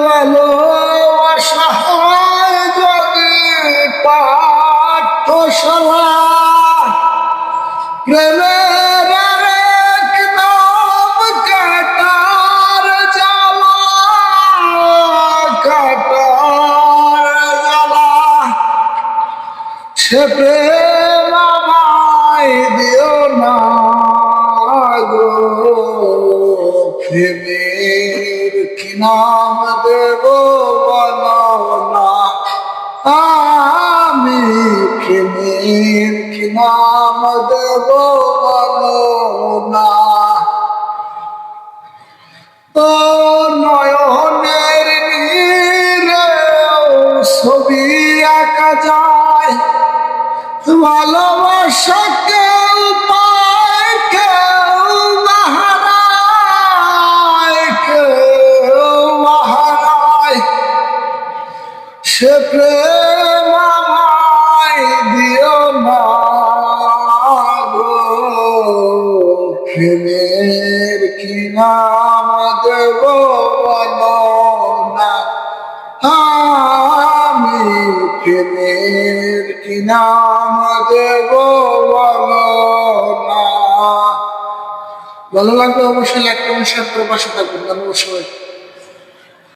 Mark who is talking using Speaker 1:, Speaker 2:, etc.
Speaker 1: ভালোবাসা হয় যদি পাঠশালা, প্রেমের আরেক নাম কাটার জ্বালা, কাটার জ্বালা। সে প্রেম আমায় দিও না গো, প্রেমের কি নাম দেব বলো না, আমি প্রেমের কি নাম দেব বলো না। ও নয়নের নীরে ছবি আঁকা যায়, ভালোবাসা কেউ পায় কেউ হারায়, কেউ হারায়। সে প্রেম আমায় দিও না গো, প্রেমের কি নাম দেব বলো না, আমি প্রেমের কি নাম দেব বলো না। ভালো লাগবে অবশ্যই লাইক কমেন্ট শেয়ার করে পাশে থাকবেন। ধন্যবাদ সবাই।